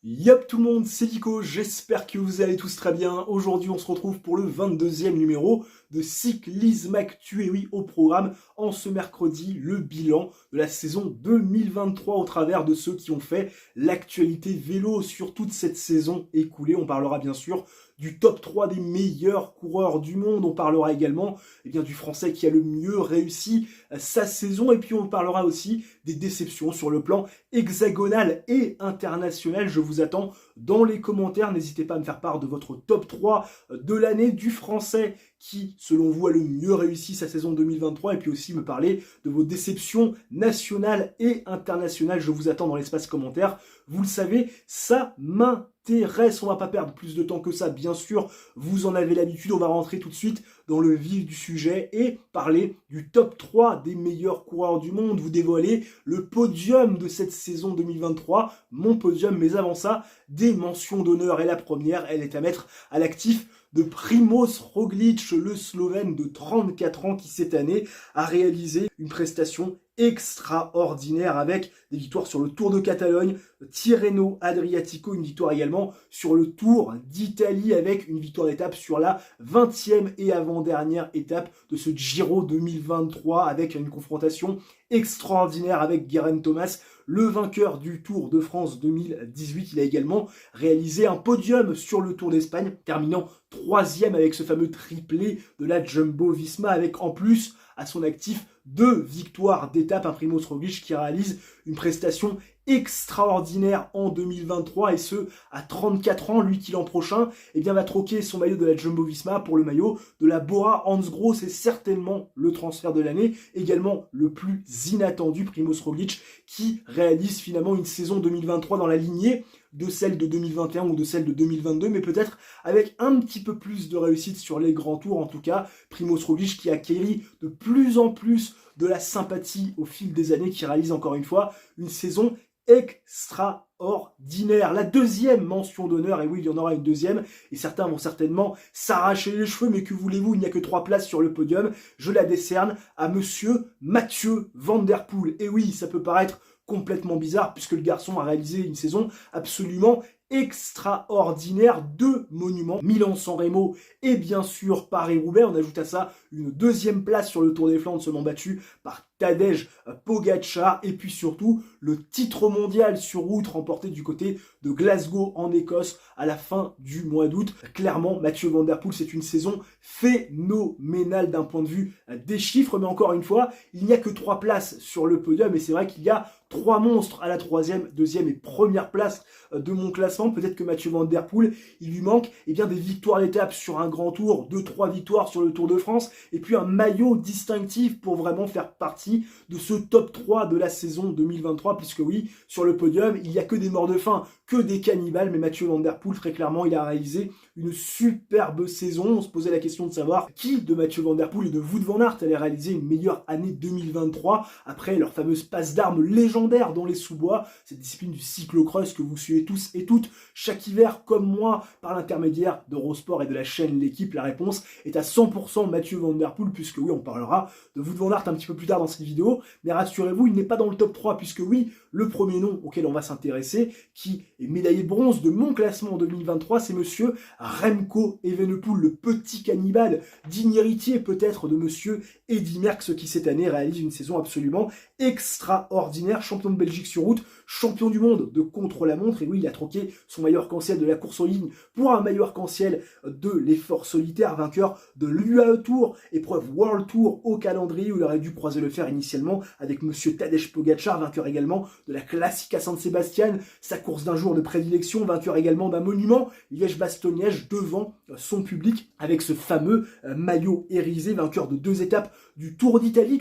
Yop tout le monde, c'est Kiko, j'espère que vous allez tous très bien. Aujourd'hui on se retrouve pour le 22e numéro de Cyclisme Actu, et oui, au programme, en ce mercredi, le bilan de la saison 2023 au travers de ceux qui ont fait l'actualité vélo sur toute cette saison écoulée. On parlera bien sûr du top 3 des meilleurs coureurs du monde, on parlera également du français qui a le mieux réussi sa saison, et puis on parlera aussi des déceptions sur le plan hexagonal et international. Je vous attends dans les commentaires, n'hésitez pas à me faire part de votre top 3 de l'année du français qui, selon vous, a le mieux réussi sa saison 2023, et puis aussi me parler de vos déceptions nationales et internationales. Je vous attends dans l'espace commentaire. Vous le savez, ça m'intéresse. On va pas perdre plus de temps que ça, bien sûr. Vous en avez l'habitude. On va rentrer tout de suite dans le vif du sujet et parler du top 3 des meilleurs coureurs du monde. Vous dévoiler le podium de cette saison 2023, mon podium. Mais avant ça, des mentions d'honneur. Et la première, elle est à mettre à l'actif de Primoz Roglic, le Slovène de 34 ans qui cette année a réalisé une prestation extraordinaire avec des victoires sur le Tour de Catalogne, Tirreno Adriatico, une victoire également sur le Tour d'Italie avec une victoire d'étape sur la 20e et avant-dernière étape de ce Giro 2023 avec une confrontation extraordinaire avec Geraint Thomas, le vainqueur du Tour de France 2018. Il a également réalisé un podium sur le Tour d'Espagne, terminant 3e avec ce fameux triplé de la Jumbo-Visma, avec en plus à son actif 2 victoires d'étape. Un Primoz Roglic qui réalise une prestation extraordinaire en 2023, et ce à 34 ans. Lui qui l'an prochain va troquer son maillot de la Jumbo-Visma pour le maillot de la Bora-Hansgrohe. C'est certainement le transfert de l'année, également le plus inattendu. Primoz Roglic qui réalise finalement une saison 2023 dans la lignée de celle de 2021 ou de celle de 2022, mais peut-être avec un petit peu plus de réussite sur les grands tours. En tout cas, Primoz Roglic qui acquérit de plus en plus de la sympathie au fil des années, qui réalise encore une fois une saison extraordinaire. La deuxième mention d'honneur, et oui, il y en aura une deuxième, et certains vont certainement s'arracher les cheveux, mais que voulez-vous, il n'y a que 3 places sur le podium. Je la décerne à monsieur Mathieu Van Der Poel. Et oui, ça peut paraître complètement bizarre, puisque le garçon a réalisé une saison absolument extraordinaire. 2 monuments, Milan-San Remo et bien sûr Paris-Roubaix. On ajoute à ça une deuxième place sur le Tour des Flandres, seulement battu par Tadej Pogačar, et puis surtout le titre mondial sur route remporté du côté de Glasgow en Écosse à la fin du mois d'août. Clairement, Mathieu Van Der Poel, c'est une saison phénoménale d'un point de vue des chiffres, mais encore une fois, il n'y a que 3 places sur le podium, et c'est vrai qu'il y a 3 monstres à la 3e, 2e et 1re place de mon classement. Peut-être que Mathieu Van Der Poel, il lui manque des victoires d'étape sur un grand tour, 2-3 victoires sur le Tour de France, et puis un maillot distinctif pour vraiment faire partie de ce top 3 de la saison 2023, puisque oui, sur le podium, il n'y a que des morts de faim, que des cannibales, mais Mathieu Van Der Poel, très clairement, il a réalisé une superbe saison. On se posait la question de savoir qui de Mathieu Van Der Poel et de Wout van Aert allait réaliser une meilleure année 2023 après leur fameuse passe d'armes légendaire dans les sous-bois, cette discipline du cyclocross que vous suivez tous et toutes chaque hiver comme moi par l'intermédiaire d'Eurosport et de la chaîne L'équipe. La réponse est à 100% Mathieu Van Der Poel, puisque oui, on parlera de Wout van Aert un petit peu plus tard dans cette vidéo, mais rassurez-vous, il n'est pas dans le top 3, puisque oui, le premier nom auquel on va s'intéresser, qui est médaillé de bronze de mon classement en 2023, c'est monsieur Remco Evenepoel, le petit cannibale, digne héritier peut-être de monsieur Eddy Merckx, qui cette année réalise une saison absolument extraordinaire. Champion de Belgique sur route, champion du monde de contre-la-montre, et oui, il a troqué son maillot arc-en-ciel de la course en ligne pour un maillot arc-en-ciel de l'effort solitaire, vainqueur de l'UAE Tour, épreuve World Tour au calendrier, où il aurait dû croiser le fer initialement avec monsieur Tadej Pogačar, vainqueur également de la Classica San Sebastian, sa course d'un jour de prédilection, vainqueur également d'un monument, Liège-Bastogne-Liège, devant son public, avec ce fameux maillot hérisé, vainqueur de 2 étapes du Tour d'Italie,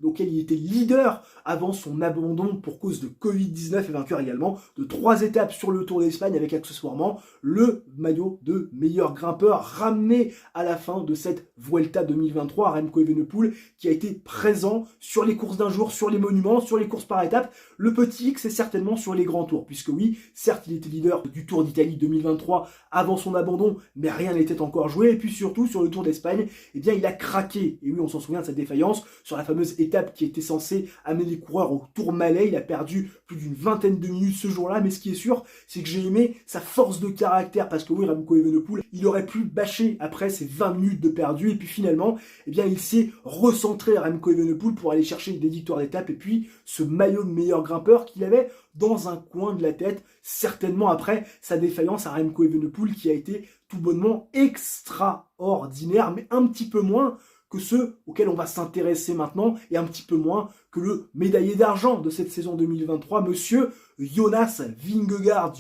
auquel il était leader avant son abandon pour cause de Covid-19, et vainqueur également de 3 étapes sur le Tour d'Espagne, avec accessoirement le maillot de meilleur grimpeur ramené à la fin de cette Vuelta 2023. Remco Evenepoel qui a été présent important sur les courses d'un jour, sur les monuments, sur les courses par étapes. Le petit X, c'est certainement sur les grands tours, puisque oui, certes, il était leader du Tour d'Italie 2023 avant son abandon, mais rien n'était encore joué. Et puis surtout, sur le Tour d'Espagne, eh bien, il a craqué. Et oui, on s'en souvient de cette défaillance sur la fameuse étape qui était censée amener les coureurs au Tourmalet. Il a perdu plus d'une vingtaine de minutes ce jour-là, mais ce qui est sûr, c'est que j'ai aimé sa force de caractère, parce que oui, Remco Evenepoel, il aurait pu bâcher après ces 20 minutes de perdu, et puis finalement, eh bien, il s'est recentré à Remco Evenepoel pour aller chercher des victoires d'étape, et puis ce maillot de meilleur grimpeur qu'il avait dans un coin de la tête, certainement après sa défaillance à Remco Evenepoel, qui a été tout bonnement extraordinaire, mais un petit peu moins que ceux auxquels on va s'intéresser maintenant, et un petit peu moins que le médaillé d'argent de cette saison 2023, monsieur Jonas Vingegaard,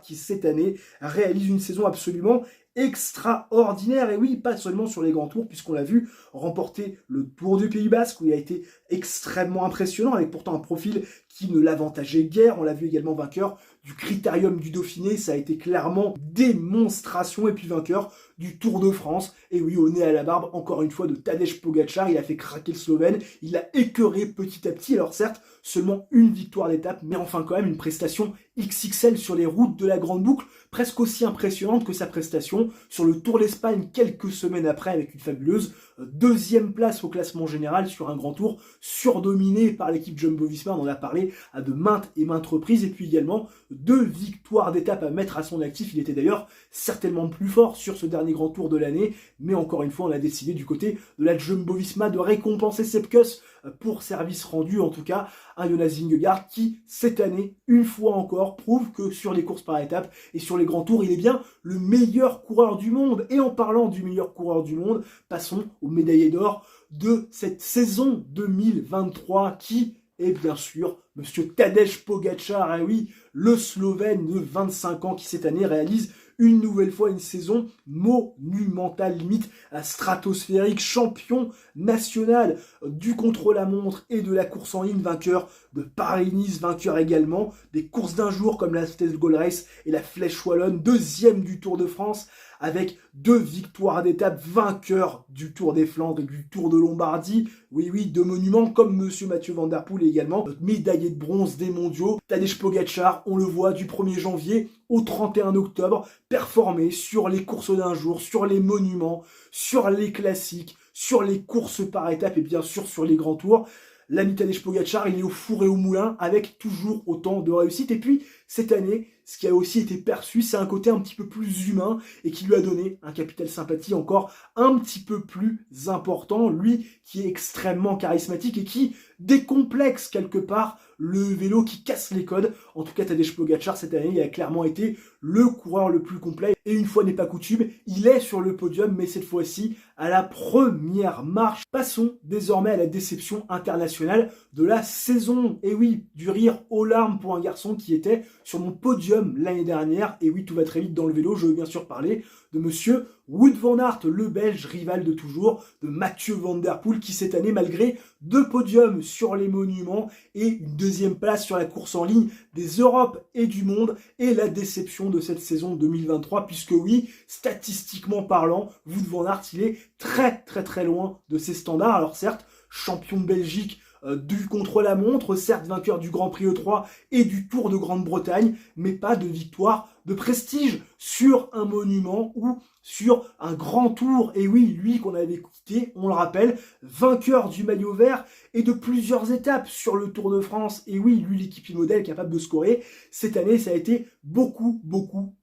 qui cette année réalise une saison absolument extraordinaire, et oui, pas seulement sur les grands tours, puisqu'on l'a vu remporter le Tour du Pays Basque, où il a été extrêmement impressionnant, avec pourtant un profil qui ne l'avantageait guère. On l'a vu également vainqueur du Critérium du Dauphiné, ça a été clairement démonstration, et puis vainqueur du Tour de France, et oui, au nez à la barbe, encore une fois, de Tadej Pogačar. Il a fait craquer le Slovène, il l'a écœuré petit à petit. Alors certes, seulement une victoire d'étape, mais enfin quand même une prestation XXL sur les routes de la Grande Boucle, presque aussi impressionnante que sa prestation sur le Tour d'Espagne quelques semaines après, avec une fabuleuse deuxième place au classement général sur un grand tour surdominé par l'équipe Jumbo-Visma. On en a parlé à de maintes et maintes reprises, et puis également 2 victoires d'étape à mettre à son actif. Il était d'ailleurs certainement plus fort sur ce dernier grand tour de l'année, mais encore une fois, on a décidé du côté de la Jumbo-Visma de récompenser Sepkus pour service rendu, en tout cas un Jonas Vingegaard qui, cette année, une fois encore, prouve que sur les courses par étapes et sur les grands tours, il est bien le meilleur coureur du monde. Et en parlant du meilleur coureur du monde, passons au médaillé d'or de cette saison 2023 qui est bien sûr monsieur Tadej Pogačar, et oui, le Slovène de 25 ans qui cette année réalise une nouvelle fois une saison monumentale, limite stratosphérique, champion national du contre-la-montre et de la course en ligne, vainqueur de Paris-Nice, vainqueur également des courses d'un jour comme la Stade Gold Race et la Flèche Wallonne, deuxième du Tour de France avec 2 victoires d'étape, vainqueur du Tour des Flandres et du Tour de Lombardie. Oui, oui, 2 monuments comme monsieur Mathieu Van Der Poel et également notre médaillé de bronze des mondiaux, Tadej Pogačar. On le voit du 1er janvier au 31 octobre, performer sur les courses d'un jour, sur les monuments, sur les classiques, sur les courses par étapes et bien sûr sur les grands tours. L'ami Tadej Pogačar, il est au four et au moulin avec toujours autant de réussite. Et puis, cette année, ce qui a aussi été perçu, c'est un côté un petit peu plus humain et qui lui a donné un capital sympathie encore un petit peu plus important. Lui qui est extrêmement charismatique et qui décomplexe quelque part le vélo, qui casse les codes. En tout cas, Tadej Pogačar, cette année, il a clairement été le coureur le plus complet. Et une fois n'est pas coutume, il est sur le podium, mais cette fois-ci à la première marche. Passons désormais à la déception internationale de la saison. Et oui, du rire aux larmes pour un garçon qui était sur mon podium l'année dernière. Et oui, tout va très vite dans le vélo. Je veux bien sûr parler de monsieur Wout van Aert, le Belge rival de toujours, de Mathieu Van Der Poel, qui cette année, malgré 2 podiums sur les monuments et une 2e place sur la course en ligne des Europes et du monde, est la déception de cette saison 2023, puisque oui, statistiquement parlant, Wout van Aert, il est très loin de ses standards. Alors certes, champion de Belgique du contre-la-montre, certes vainqueur du Grand Prix E3 et du Tour de Grande-Bretagne, mais pas de victoire de prestige sur un monument ou sur un grand tour. Et oui, lui qu'on avait quitté, on le rappelle, vainqueur du maillot vert et de plusieurs étapes sur le Tour de France. Et oui, lui l'équipier modèle capable de scorer. Cette année, ça a été beaucoup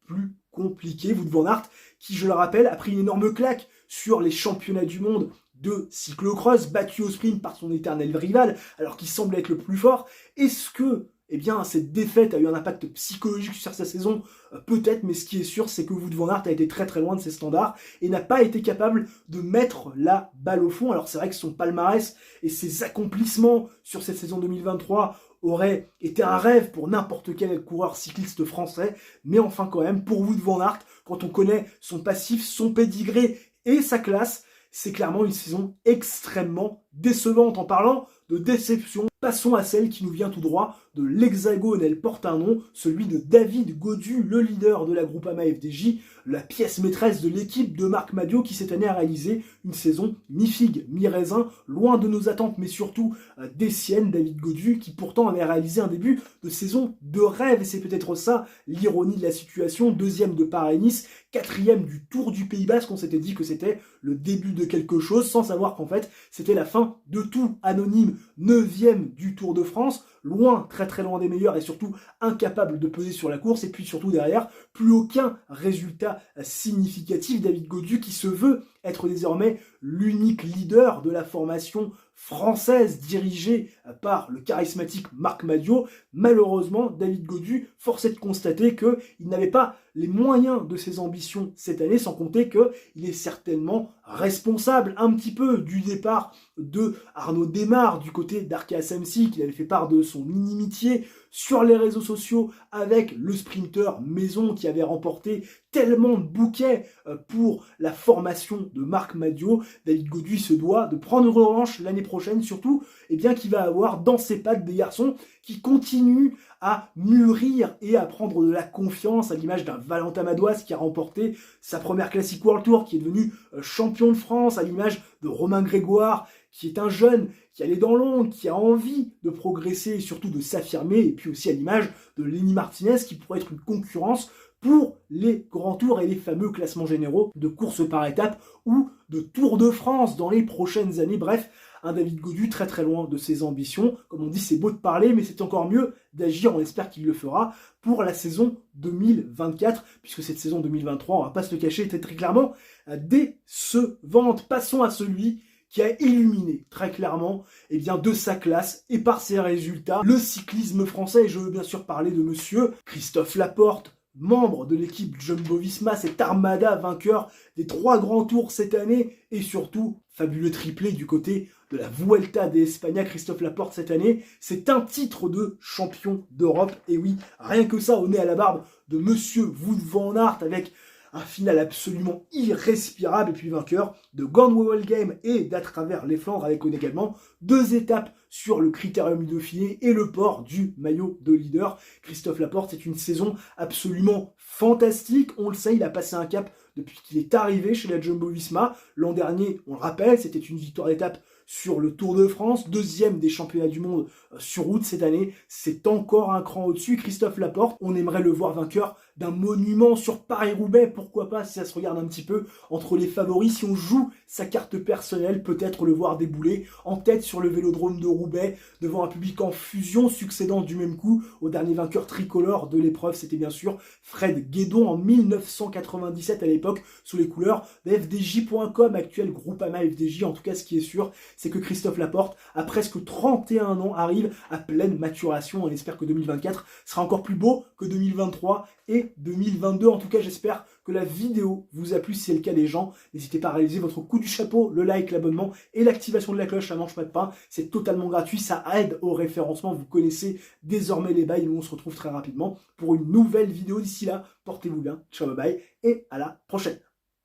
plus compliqué. Wout van Aert, qui je le rappelle, a pris une énorme claque sur les championnats du monde de cyclocross, battu au sprint par son éternel rival, alors qu'il semble être le plus fort. Est-ce que cette défaite a eu un impact psychologique sur sa saison? Peut-être, mais ce qui est sûr, c'est que Wout van Aert a été très loin de ses standards et n'a pas été capable de mettre la balle au fond. Alors c'est vrai que son palmarès et ses accomplissements sur cette saison 2023 auraient été un rêve pour n'importe quel coureur cycliste français, mais enfin quand même, pour Wout van Aert, quand on connaît son passif, son pédigré et sa classe, c'est clairement une saison extrêmement décevante. En parlant de déception, passons à celle qui nous vient tout droit de l'Hexagone. Elle porte un nom, celui de David Gaudu, le leader de la Groupama FDJ, la pièce maîtresse de l'équipe de Marc Madiot qui cette année a réalisé une saison mi-figue, mi-raisin, loin de nos attentes mais surtout des siennes. David Gaudu qui pourtant avait réalisé un début de saison de rêve et c'est peut-être ça l'ironie de la situation. Deuxième de Paris-Nice, quatrième du Tour du Pays Basque, on s'était dit que c'était le début de quelque chose sans savoir qu'en fait c'était la fin de tout. Anonyme, neuvième du Tour de France, loin, très très loin des meilleurs et surtout incapable de peser sur la course. Et puis surtout derrière, plus aucun résultat significatif. David Gaudu qui se veut être désormais l'unique leader de la formation française dirigée par le charismatique Marc Madiot. Malheureusement, David Gaudu, force est de constater qu'il n'avait pas les moyens de ses ambitions cette année, sans compter qu'il est certainement responsable un petit peu du départ de Arnaud Démare du côté d'Arkea Samsic, qu'il avait fait part de son inimitié sur les réseaux sociaux avec le sprinter Maison qui avait remporté tellement de bouquets pour la formation de Marc Madiot. David Gaudu se doit de prendre une revanche l'année prochaine, surtout qu'il va avoir dans ses pattes des garçons qui continuent à mûrir et à prendre de la confiance, à l'image d'un Valentin Madouas qui a remporté sa première Classic World Tour, qui est devenu champion de France, à l'image de Romain Grégoire, qui est un jeune qui allait dans l'ombre, qui a envie de progresser et surtout de s'affirmer, et puis aussi à l'image de Lenny Martinez, qui pourrait être une concurrence pour les grands tours et les fameux classements généraux de course par étapes ou de Tour de France dans les prochaines années. Bref, un David Gaudu très très loin de ses ambitions. Comme on dit, c'est beau de parler, mais c'est encore mieux d'agir. On espère qu'il le fera pour la saison 2024, puisque cette saison 2023, on va pas se le cacher, était très clairement décevante. Passons à celui qui a illuminé très clairement de sa classe et par ses résultats le cyclisme français. Et je veux bien sûr parler de monsieur Christophe Laporte, membre de l'équipe Jumbo-Visma, cette armada vainqueur des 3 grands tours cette année et surtout fabuleux triplé du côté de la Vuelta de España. Christophe Laporte cette année, c'est un titre de champion d'Europe. Et oui, rien que ça, au nez à la barbe de monsieur Wout van Aert avec un final absolument irrespirable et puis vainqueur de Gone Game et d'à travers les Flandres avec également 2 étapes sur le Critérium du Dauphiné et le port du maillot de leader. Christophe Laporte, c'est une saison absolument fantastique. On le sait, il a passé un cap depuis qu'il est arrivé chez la Jumbo-Visma. L'an dernier, on le rappelle, c'était une victoire d'étape sur le Tour de France, 2e des championnats du monde sur route cette année. C'est encore un cran au-dessus. Christophe Laporte, on aimerait le voir vainqueur d'un monument sur Paris-Roubaix, pourquoi pas, si ça se regarde un petit peu entre les favoris. Si on joue sa carte personnelle, peut-être le voir débouler en tête sur le vélodrome de Roubaix, devant un public en fusion, succédant du même coup au dernier vainqueur tricolore de l'épreuve. C'était bien sûr Fred Guédon en 1997 à l'époque, sous les couleurs de FDJ.com, actuel Groupama FDJ. En tout cas, ce qui est sûr, c'est que Christophe Laporte, à presque 31 ans, arrive à pleine maturation. On espère que 2024 sera encore plus beau que 2023 et 2022. En tout cas, j'espère que la vidéo vous a plu. Si c'est le cas des gens, n'hésitez pas à réaliser votre coup du chapeau, le like, l'abonnement et l'activation de la cloche. Ça mange pas de pain, c'est totalement gratuit, ça aide au référencement. Vous connaissez désormais les bails. Nous, on se retrouve très rapidement pour une nouvelle vidéo. D'ici là, portez-vous bien, ciao, bye bye et à la prochaine.